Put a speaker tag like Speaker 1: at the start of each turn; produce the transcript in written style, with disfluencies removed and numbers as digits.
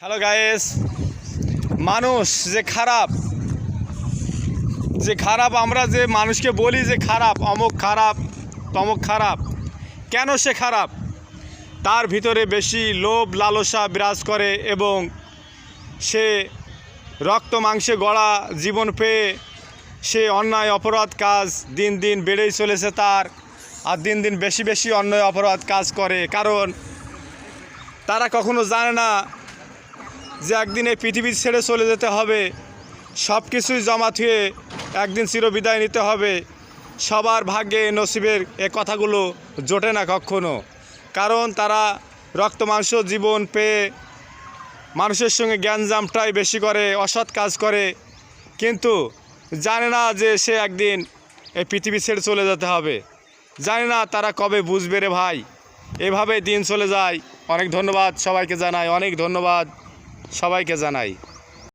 Speaker 1: Hello guys, মানুষ যে খারাপ আমরা যে মানুষকে বলি যে খারাপ, অমুক খারাপ তমুক খারাপ, কেন সে খারাপ? তার ভিতরে বেশি লোভ লালসা বিরাজ করে এবং সে রক্ত মাংসে গড়া জীবন পেয়ে সে অন্যায় অপরাধ কাজ দিন দিন বেড়েই চলেছে তার, আর দিন দিন বেশি বেশি অন্যায় অপরাধ কাজ করে। কারণ তারা কখনো জানে না যে একদিন এই পৃথিবী ছেড়ে চলে যেতে হবে, সব কিছুই জমা থুয়ে একদিন চিরবিদায় নিতে হবে। সবার ভাগ্যে নসিবের এ কথাগুলো জোটে না কখনো, কারণ তারা রক্ত মাংস জীবন পেয়ে মানুষের সঙ্গে জ্ঞানজামটাই বেশি করে, অসৎ কাজ করে, কিন্তু জানে না যে সে একদিন এই পৃথিবী ছেড়ে চলে যেতে হবে। জানে না তারা কবে বুঝবে রে ভাই। এভাবে দিন চলে যায়। অনেক ধন্যবাদ সবাইকে জানাই, অনেক ধন্যবাদ সবাইকে জানাই।